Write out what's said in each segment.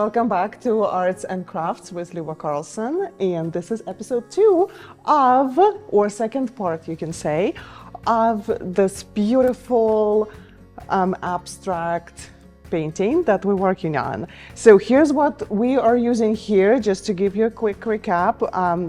Welcome back to Arts and Crafts with Luba Carlson, and this is episode 2 of, or second part you can say, of this beautiful abstract painting that we're working on. So here's what we are using here, just to give you a quick recap.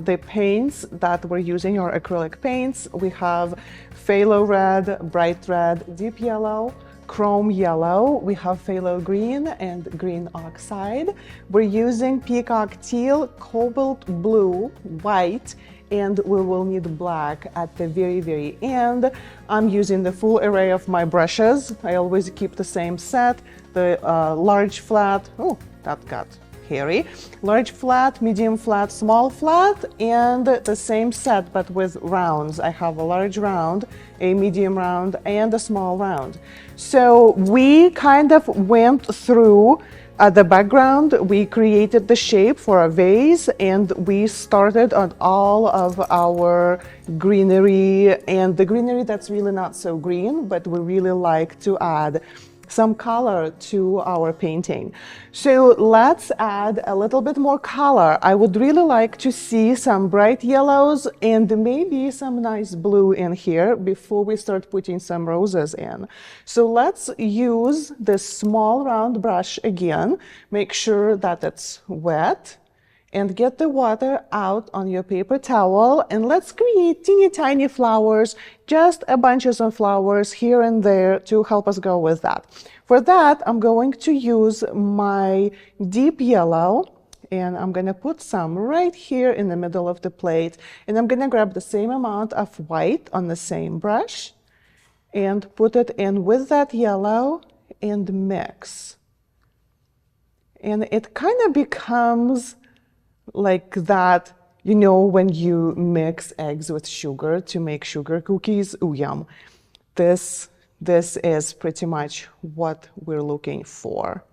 The paints that we're using are acrylic paints. We have phthalo red, bright red, deep yellow, chrome yellow, we have phthalo green and green oxide. We're using peacock teal, cobalt blue, white, and we will need black at the very end. I'm using the full array of my brushes. I always keep the same set. The large flat, oh, that got hairy. Large flat, medium flat, small flat, and the same set but with rounds. I have a large round, a medium round, and a small round. So we kind of went through the background. We created the shape for a vase, and we started on all of our greenery, and the greenery that's really not so green, but we really like to add some color to our painting. So let's add a little bit more color. I would really like to see some bright yellows and maybe some nice blue in here before we start putting some roses in. So let's use this small round brush again. Make sure that it's wet and get the water out on your paper towel, and let's create teeny tiny flowers, just a bunches of flowers here and there to help us go with that. For that, I'm going to use my deep yellow, and I'm gonna put some right here in the middle of the plate, and I'm gonna grab the same amount of white on the same brush and put it in with that yellow and mix. And it kind of becomes like that, you know, when you mix eggs with sugar to make sugar cookies. Ooh, yum. This is pretty much what we're looking for.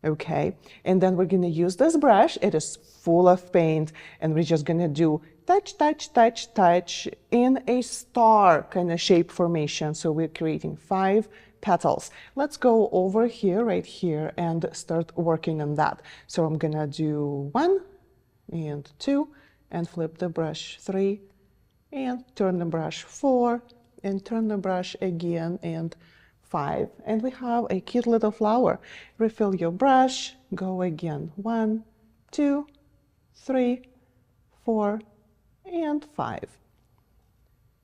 Okay, and then we're gonna use this brush. It is full of paint, and we're just gonna do touch, touch, touch, touch in a star kind of shape formation. So we're creating 5 petals. Let's go over here, right here, and start working on that. So I'm gonna do 1 and 2, and flip the brush 3, and turn the brush 4, and turn the brush again, and 5. And we have a cute little flower. Refill your brush, go again, 1, 2, 3, 4, and 5.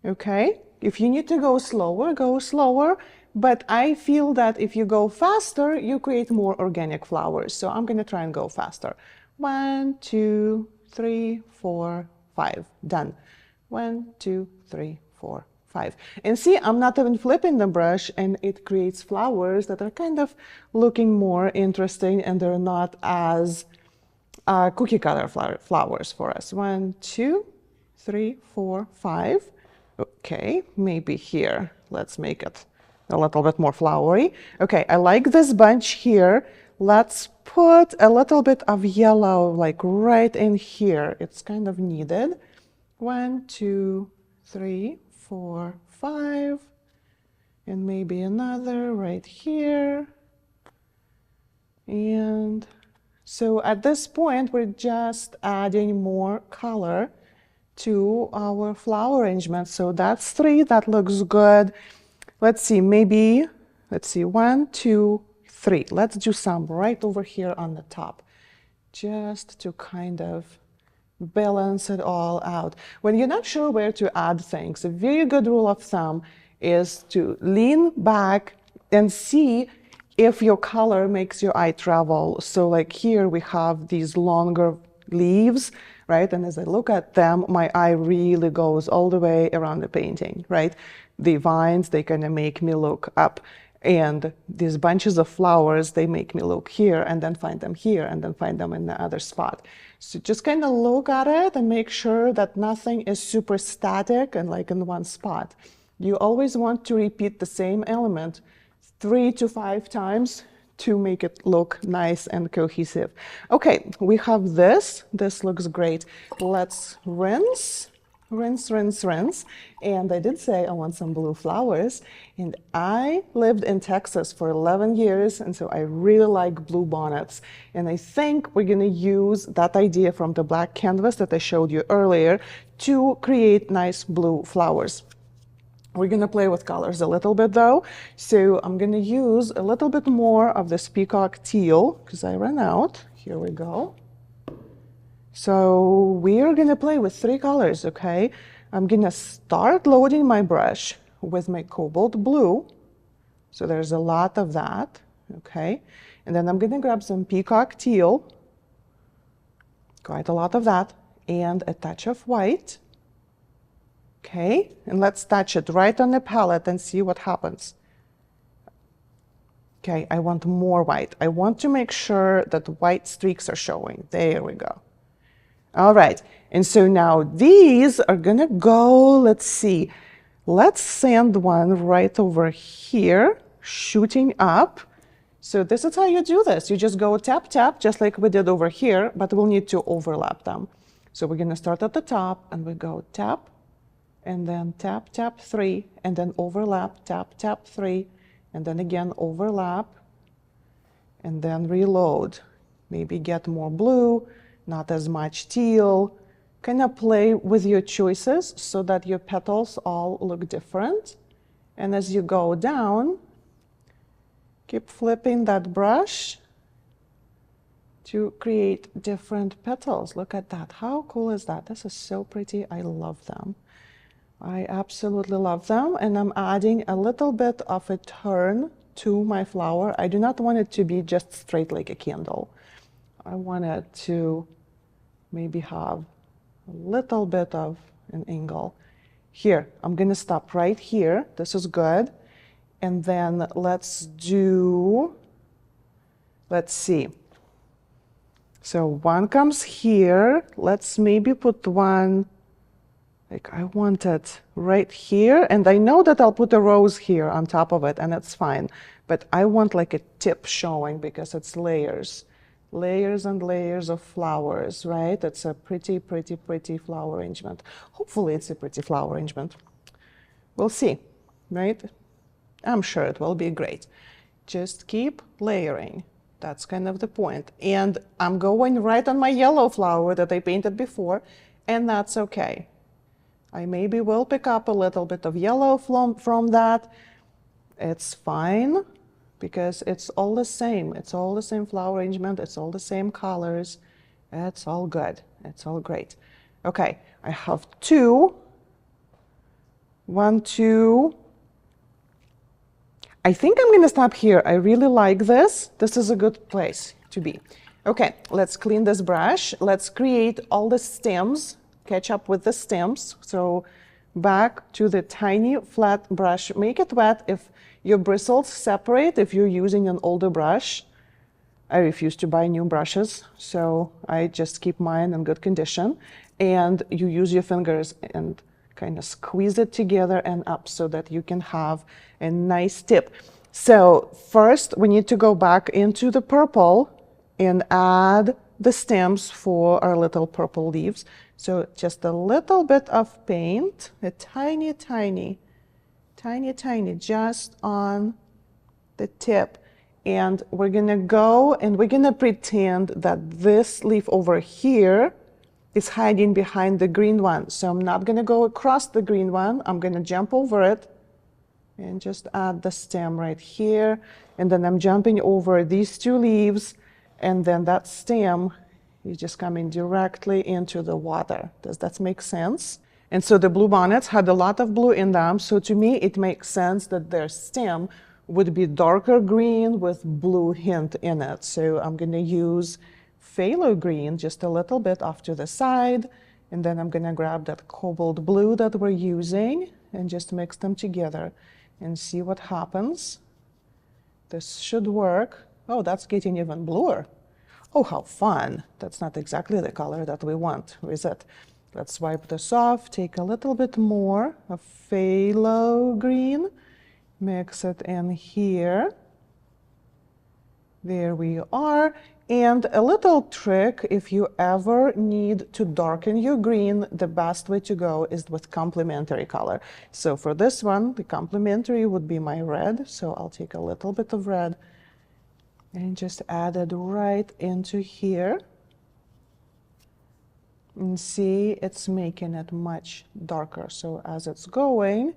Okay, if you need to go slower, but I feel that if you go faster, you create more organic flowers. So I'm gonna try and go faster. 1, 2, 3, 4, 5. Done. 1, 2, 3, 4, 5. And see, I'm not even flipping the brush, and it creates flowers that are kind of looking more interesting, and they're not as cookie cutter flowers for us. 1, 2, 3, 4, 5. Okay, maybe here. Let's make it a little bit more flowery. Okay, I like this bunch here. Let's put a little bit of yellow like right in here. It's kind of needed. 1, 2, 3, 4, 5, and maybe another right here. And so at this point, we're just adding more color to our flower arrangement. So that's 3, that looks good. Let's see, maybe, let's see, 1, 2, 3. Let's do some right over here on the top, just to kind of balance it all out. When you're not sure where to add things, a very good rule of thumb is to lean back and see if your color makes your eye travel. So like here we have these longer leaves, right? And as I look at them, my eye really goes all the way around the painting, right? The vines, they kind of make me look up. And these bunches of flowers, they make me look here and then find them here and then find them in the other spot. So just kind of look at it and make sure that nothing is super static and like in one spot. You always want to repeat the same element 3 to 5 times to make it look nice and cohesive. Okay, we have this. This looks great. Let's rinse rinse, rinse, rinse. And I did say I want some blue flowers. And I lived in Texas for 11 years, and so I really like blue bonnets. And I think we're going to use that idea from the black canvas that I showed you earlier to create nice blue flowers. We're going to play with colors a little bit though. So I'm going to use a little bit more of this peacock teal because I ran out. Here we go. So we're going to play with 3 colors, okay? I'm going to start loading my brush with my cobalt blue. So there's a lot of that, okay? And then I'm going to grab some peacock teal, quite a lot of that, and a touch of white. Okay, and let's touch it right on the palette and see what happens. Okay, I want more white. I want to make sure that white streaks are showing. There we go. All right, and so now these are gonna go, let's see. Let's send one right over here, shooting up. So this is how you do this. You just go tap, tap, just like we did over here, but we'll need to overlap them. So we're gonna start at the top and we go tap, and then tap, tap, 3, and then overlap, tap, tap, 3, and then again overlap, and then reload. Maybe get more blue, not as much teal. Kind of play with your choices so that your petals all look different. And as you go down, keep flipping that brush to create different petals. Look at that. How cool is that? This is so pretty. I love them. I absolutely love them, and I'm adding a little bit of a turn to my flower. I do not want it to be just straight like a candle. I want it to maybe have a little bit of an angle. Here, I'm going to stop right here. This is good. And then let's see. So one comes here. Let's maybe put one, like I want it right here, and I know that I'll put a rose here on top of it, and that's fine. But I want like a tip showing because it's layers. Layers and layers of flowers, right? It's a pretty, pretty, pretty flower arrangement. Hopefully it's a pretty flower arrangement. We'll see, right? I'm sure it will be great. Just keep layering. That's kind of the point. And I'm going right on my yellow flower that I painted before, and that's okay. I maybe will pick up a little bit of yellow from that. It's fine because it's all the same. It's all the same flower arrangement. It's all the same colors. It's all good. It's all great. Okay, I have 2. 1, 2. I think I'm going to stop here. I really like this. This is a good place to be. Okay, let's clean this brush. Let's create all the stems. Catch up with the stems. So back to the tiny flat brush. Make it wet. If your bristles separate, if you're using an older brush, I refuse to buy new brushes, so I just keep mine in good condition. And you use your fingers and kind of squeeze it together and up so that you can have a nice tip. So first we need to go back into the purple and add the stems for our little purple leaves. So just a little bit of paint, a tiny, tiny, tiny, tiny, just on the tip. And we're gonna go and we're gonna pretend that this leaf over here is hiding behind the green one. So I'm not gonna go across the green one. I'm gonna jump over it and just add the stem right here. And then I'm jumping over these 2 leaves, and then that stem is just coming directly into the water. Does that make sense? And so the blue bonnets had a lot of blue in them. So to me, it makes sense that their stem would be darker green with blue hint in it. So I'm gonna use phthalo green, just a little bit off to the side. And then I'm gonna grab that cobalt blue that we're using and just mix them together and see what happens. This should work. Oh, that's getting even bluer. Oh, how fun. That's not exactly the color that we want, is it? Let's wipe this off, take a little bit more of phthalo green, mix it in here. There we are. And a little trick, if you ever need to darken your green, the best way to go is with complementary color. So for this one, the complementary would be my red. So I'll take a little bit of red and just add it right into here. And see, it's making it much darker. So as it's going,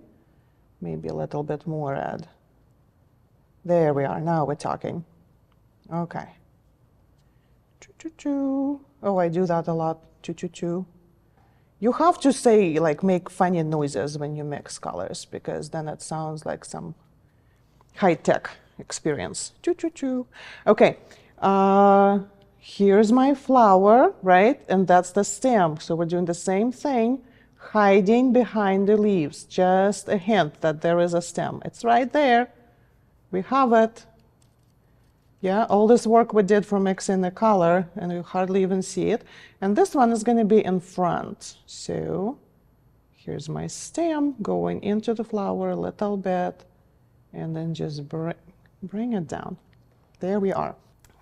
maybe a little bit more red. There we are. Now we're talking. Okay. Choo-choo-choo. Oh, I do that a lot. Choo-choo-choo. You have to say, like, make funny noises when you mix colors, because then it sounds like some high-tech experience. Choo-choo-choo. Okay. Here's my flower, right? And that's the stem. So we're doing the same thing, hiding behind the leaves. Just a hint that there is a stem. It's right there. We have it. Yeah, all this work we did for mixing the color, and you hardly even see it. And this one is going to be in front. So here's my stem going into the flower a little bit, and then just bring it down. There we are.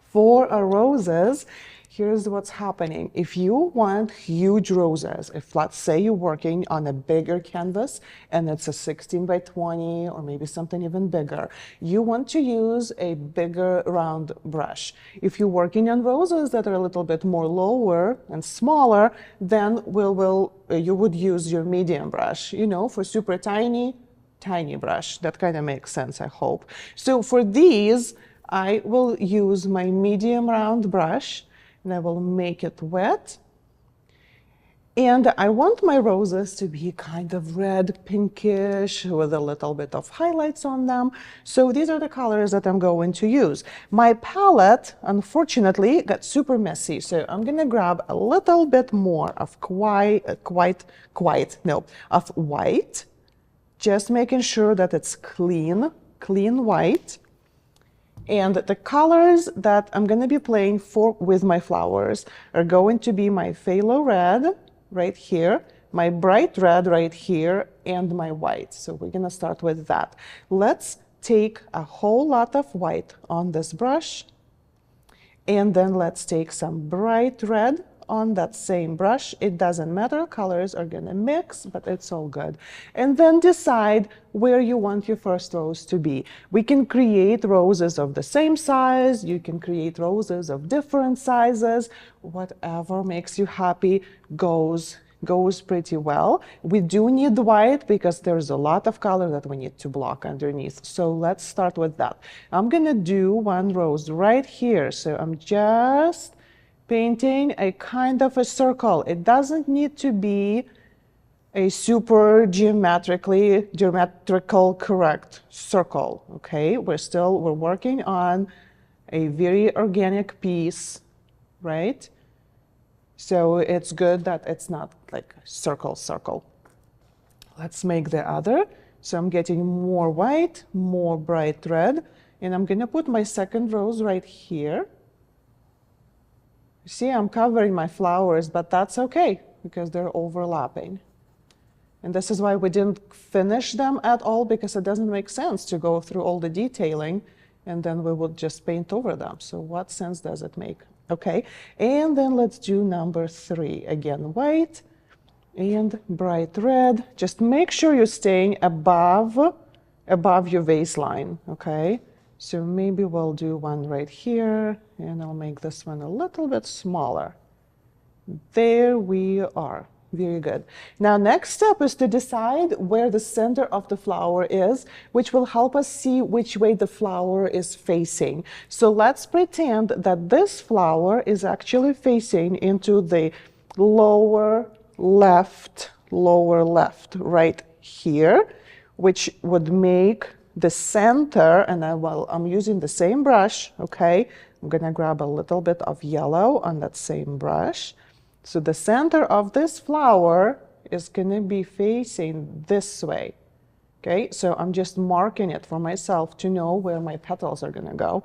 For our roses, here's what's happening. If you want huge roses, if let's say you're working on a bigger canvas and it's a 16 by 20 or maybe something even bigger, you want to use a bigger round brush. If you're working on roses that are a little bit more lower and smaller, then you would use your medium brush. You know, for super tiny brush. That kind of makes sense, I hope. So for these, I will use my medium round brush, and I will make it wet. And I want my roses to be kind of red, pinkish, with a little bit of highlights on them. So these are the colors that I'm going to use. My palette, unfortunately, got super messy. So I'm going to grab a little bit more of of white, just making sure that it's clean white. And the colors that I'm going to be playing with my flowers are going to be my phthalo red right here, my bright red right here, and my white. So we're going to start with that. Let's take a whole lot of white on this brush, and then let's take some bright red on that same brush. It doesn't matter, colors are gonna mix, but it's all good. And then decide where you want your first rose to be. We can create roses of the same size, you can create roses of different sizes, whatever makes you happy goes pretty well. We do need white because there's a lot of color that we need to block underneath. So let's start with that. I'm gonna do one rose right here. So I'm just painting a kind of a circle. It doesn't need to be a super geometrical correct circle, okay? We're working on a very organic piece, right? So it's good that it's not like circle. Let's make the other. So I'm getting more white, more bright red, and I'm gonna put my second rose right here. See, I'm covering my flowers, but that's okay because they're overlapping. And this is why we didn't finish them at all, because it doesn't make sense to go through all the detailing and then we would just paint over them. So what sense does it make? Okay, and then let's do number 3. Again, white and bright red. Just make sure you're staying above your vase line, okay? So maybe we'll do one right here, and I'll make this one a little bit smaller. There we are. Very good. Now, next step is to decide where the center of the flower is, which will help us see which way the flower is facing. So let's pretend that this flower is actually facing into the lower left, right here, which would make the center, and I'm using the same brush, okay? I'm gonna grab a little bit of yellow on that same brush. So the center of this flower is gonna be facing this way, okay? So I'm just marking it for myself to know where my petals are gonna go.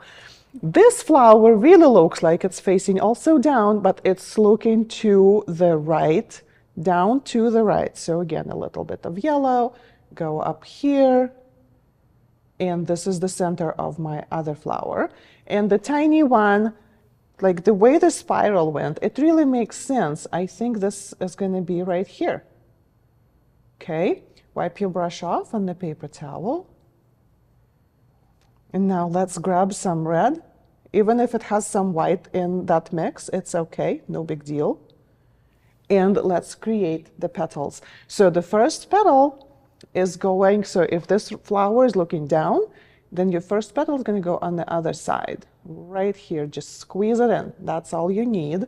This flower really looks like it's facing also down, but it's looking to the right, down to the right. So again, a little bit of yellow, go up here, and this is the center of my other flower. And the tiny one, like the way the spiral went, it really makes sense. I think this is going to be right here. Okay, wipe your brush off on the paper towel. And now let's grab some red. Even if it has some white in that mix, it's okay, no big deal. And let's create the petals. So the first petal is going, so if this flower is looking down, then your first petal is going to go on the other side, right here. Just squeeze it in. That's all you need.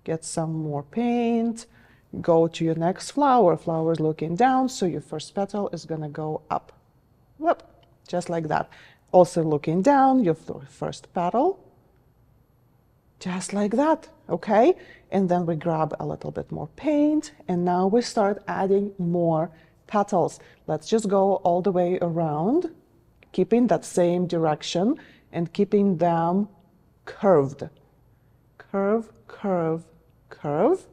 Get some more paint. Go to your next flower. Flower is looking down, so your first petal is going to go up. Whoop, just like that. Also looking down, your first petal. Just like that, okay? And then we grab a little bit more paint, and now we start adding more petals. Let's just go all the way around, keeping that same direction and keeping them curved. Curve, curve, curve.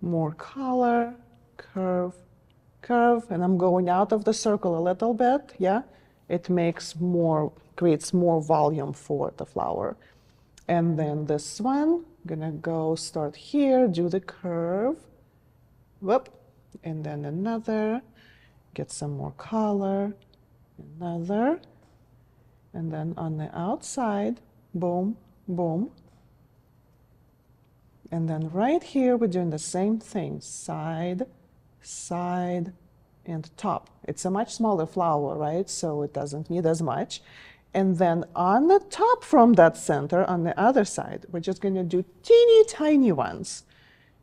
More color, curve, curve. And I'm going out of the circle a little bit, yeah? It creates more volume for the flower. And then this one, gonna go start here, do the curve, whoop, and then another, get some more color, another, and then on the outside, boom, boom. And then right here, we're doing the same thing, side, side, and top. It's a much smaller flower, right? So it doesn't need as much. And then on the top from that center, on the other side, we're just going to do teeny tiny ones.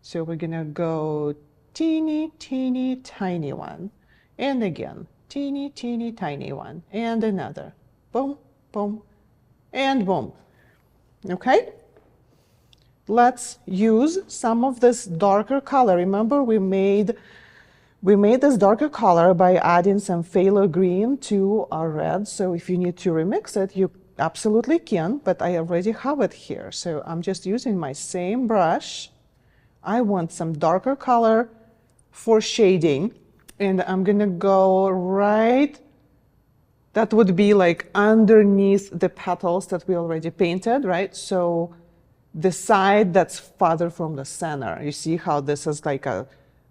So we're going to go teeny, teeny, tiny one. And again, teeny, teeny, tiny one. And another. Boom, boom, and boom. Okay? Let's use some of this darker color. Remember, we made this darker color by adding some phthalo green to our red. So if you need to remix it, you absolutely can, but I already have it here. So I'm just using my same brush. I want some darker color for shading, and I'm gonna go right, that would be like underneath the petals that we already painted, right? So the side that's farther from the center. You see how this is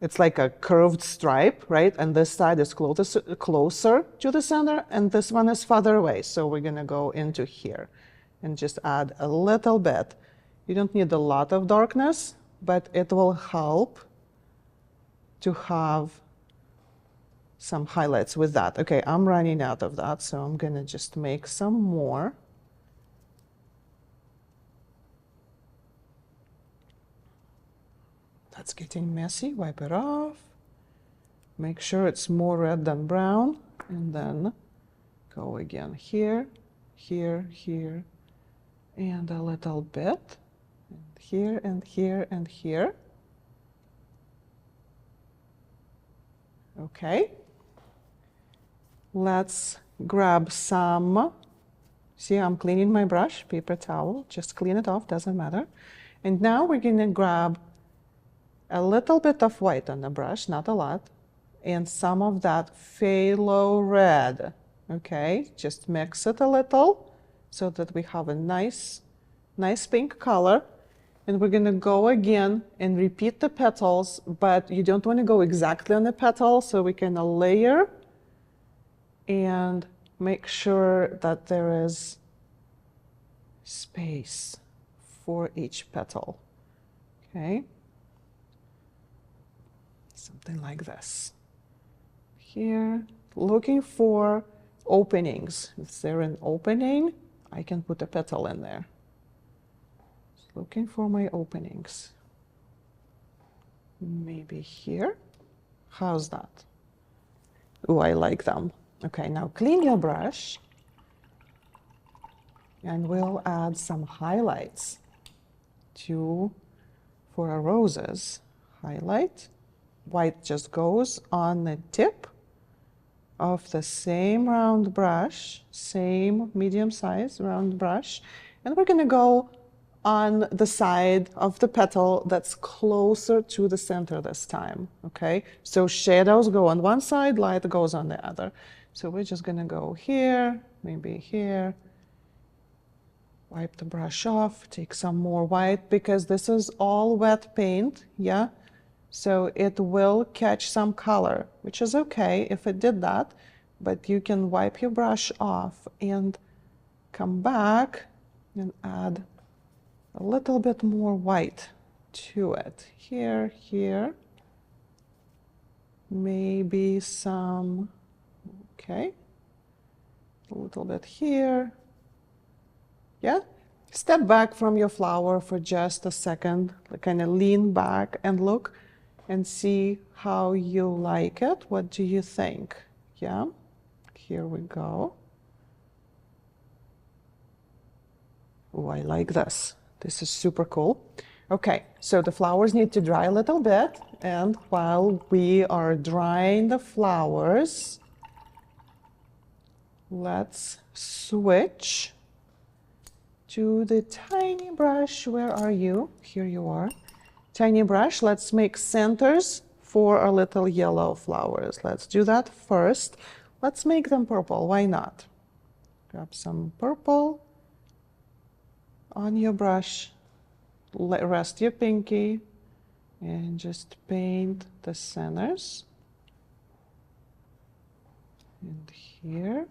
it's like a curved stripe, right? And this side is closer to the center, and this one is farther away. So we're gonna go into here and just add a little bit. You don't need a lot of darkness, but it will help to have some highlights with that. Okay, I'm running out of that, so I'm gonna just make some more. That's getting messy, wipe it off. Make sure it's more red than brown, and then go again here, here, here, and a little bit, and here, and here, and here. Okay. Let's grab some, see, I'm cleaning my brush, paper towel, just clean it off, doesn't matter. And now we're gonna grab a little bit of white on the brush, not a lot, and some of that phthalo red, okay? Just mix it a little so that we have a nice pink color. And we're gonna go again and repeat the petals, but you don't wanna go exactly on the petal, so we can layer and make sure that there is space for each petal, okay? Something like this. Here, looking for openings. Is there an opening? I can put a petal in there. Just looking for my openings. Maybe here. How's that? Oh, I like them. Okay, now clean your brush, and we'll add some highlights for our roses. Highlight. White just goes on the tip of the same round brush, same medium size round brush, and we're gonna go on the side of the petal that's closer to the center this time, okay? So shadows go on one side, light goes on the other. So we're just gonna go here, maybe here, wipe the brush off, take some more white, because this is all wet paint, yeah? So it will catch some color, which is okay if it did that, but you can wipe your brush off and come back and add a little bit more white to it. Here, here, maybe some, okay, a little bit here. Yeah, step back from your flower for just a second, kind of lean back and look and see how you like it. What do you think? Yeah, here we go. Oh, I like this. This is super cool. Okay, so the flowers need to dry a little bit, and while we are drying the flowers, let's switch to the tiny brush. Where are you? Here you are. Tiny brush. Let's make centers for our little yellow flowers. Let's do that first. Let's make them purple. Why not? Grab some purple on your brush. Rest your pinky and just paint the centers. And here.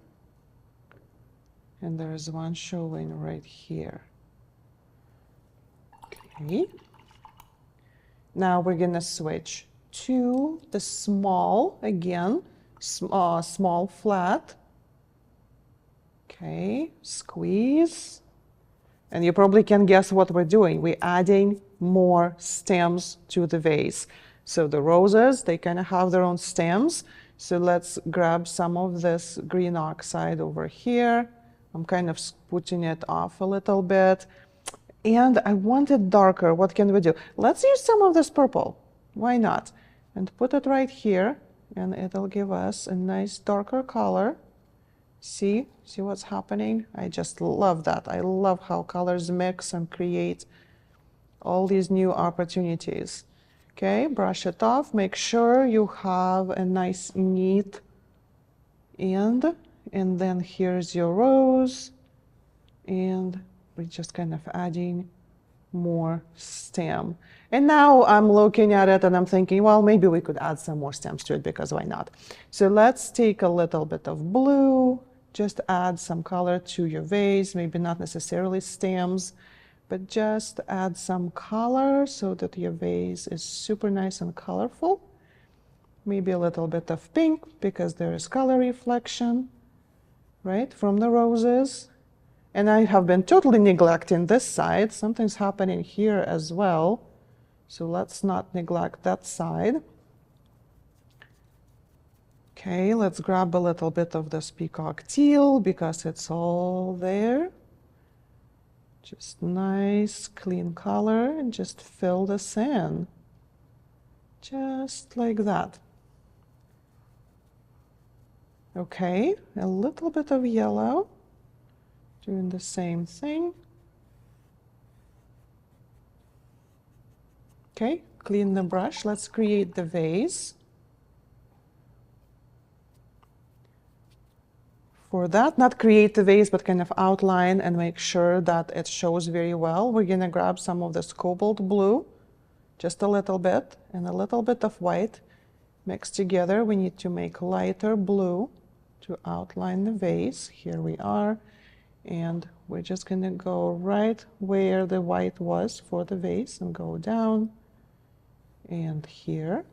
And there's one showing right here. Okay. Now we're gonna switch to the small, again, small flat. Okay, squeeze. And you probably can guess what we're doing. We're adding more stems to the vase. So the roses, they kind of have their own stems. So let's grab some of this green oxide over here. I'm kind of putting it off a little bit. And I want it darker. What can we do? Let's use some of this purple. Why not? And put it right here, and it'll give us a nice darker color. See what's happening? I just love that. I love how colors mix and create all these new opportunities. Okay, brush it off. Make sure you have a nice, neat end. And then here's your rose. And we're just kind of adding more stem. And now I'm looking at it and I'm thinking, well, maybe we could add some more stems to it, because why not? So let's take a little bit of blue, just add some color to your vase, maybe not necessarily stems, but just add some color so that your vase is super nice and colorful. Maybe a little bit of pink, because there is color reflection, right, from the roses. And I have been totally neglecting this side. Something's happening here as well. So let's not neglect that side. Okay, let's grab a little bit of this peacock teal, because it's all there. Just nice, clean color, and just fill this in. Just like that. Okay, a little bit of yellow. Doing the same thing. Okay, clean the brush. Let's create the vase. For that, not create the vase, but kind of outline and make sure that it shows very well. We're gonna grab some of this cobalt blue, just a little bit, and a little bit of white. Mixed together, we need to make lighter blue to outline the vase. Here we are. And we're just gonna go right where the white was for the vase and go down and here.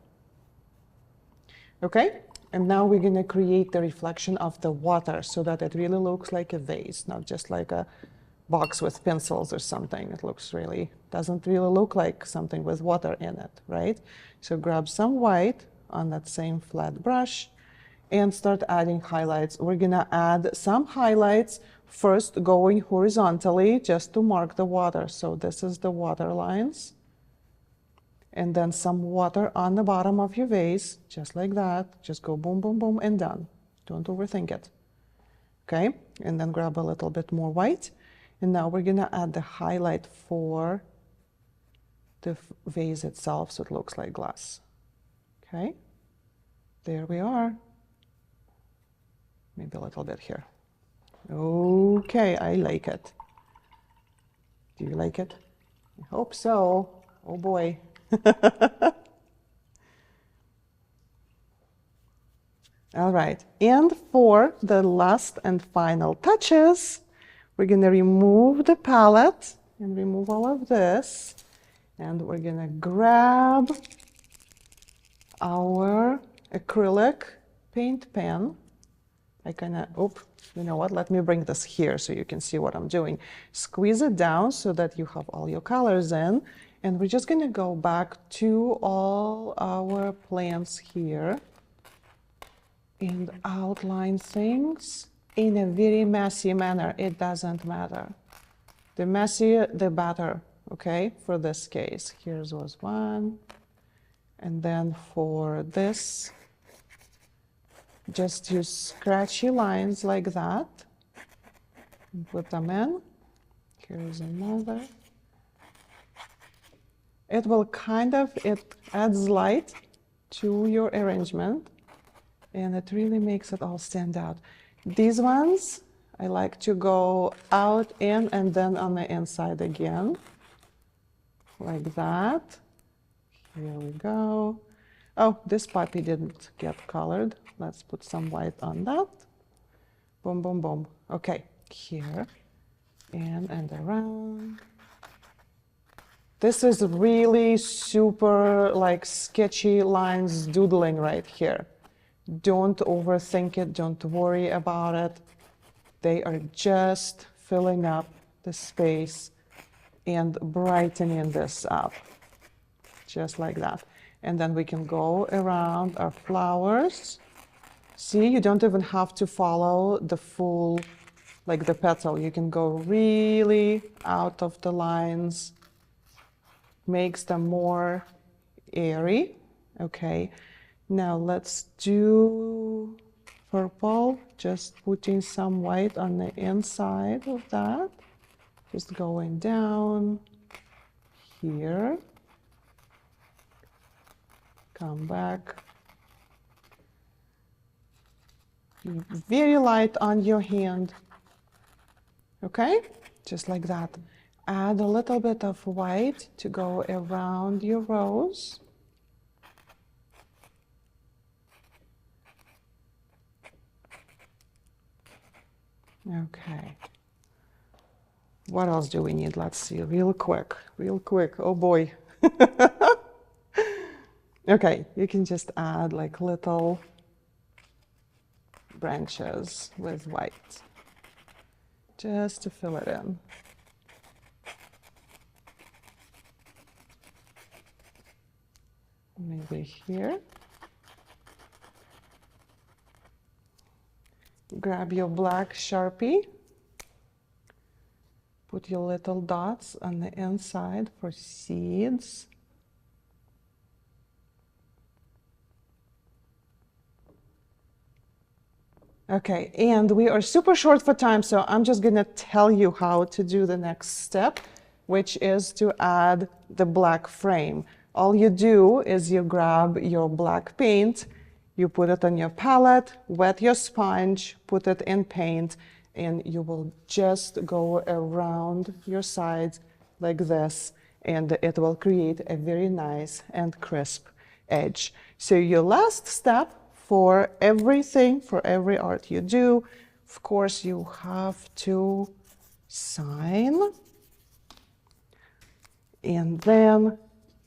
Okay, and now we're gonna create the reflection of the water so that it really looks like a vase, not just like a box with pencils or something. It doesn't really look like something with water in it, right? So grab some white on that same flat brush and start adding highlights. We're gonna add some highlights first going horizontally just to mark the water. So this is the water lines. And then some water on the bottom of your vase, just like that. Just go boom, boom, boom, and done. Don't overthink it. Okay, and then grab a little bit more white. And now we're gonna add the highlight for the vase itself so it looks like glass. Okay, there we are. Maybe a little bit here. Okay, I like it. Do you like it? I hope so. Oh boy. All right, and for the last and final touches, we're gonna remove the palette and remove all of this. And we're gonna grab our acrylic paint pen. You know what? Let me bring this here so you can see what I'm doing. Squeeze it down so that you have all your colors in. And we're just gonna go back to all our plants here and outline things in a very messy manner. It doesn't matter. The messier, the better, okay? For this case, here's was one. And then for this, just use scratchy lines like that. And put them in. Here's another. It will it adds light to your arrangement. And it really makes it all stand out. These ones, I like to go out, in, and then on the inside again. Like that. Here we go. Oh, this puppy didn't get colored. Let's put some white on that. Boom, boom, boom. Okay, here. In and around. This is really super like sketchy lines doodling right here. Don't overthink it, don't worry about it. They are just filling up the space and brightening this up, just like that. And then we can go around our flowers. See, you don't even have to follow the full, like the petal. You can go really out of the lines, makes them more airy, okay? Now let's do purple, just putting some white on the inside of that. Just going down here. Come back. Very light on your hand. Okay? Just like that. Add a little bit of white to go around your rose. Okay. What else do we need? Let's see, real quick. Oh boy. Okay, you can just add like little branches with white, just to fill it in. Maybe here. Grab your black Sharpie. Put your little dots on the inside for seeds. Okay, and we are super short for time, so I'm just gonna tell you how to do the next step, which is to add the black frame. All you do is you grab your black paint, you put it on your palette, wet your sponge, put it in paint, and you will just go around your sides like this, and it will create a very nice and crisp edge. So your last step for everything, for every art you do, of course, you have to sign and then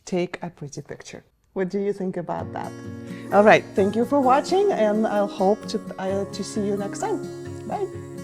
take a pretty picture. What do you think about that? All right, thank you for watching, and I'll hope to see you next time. Bye.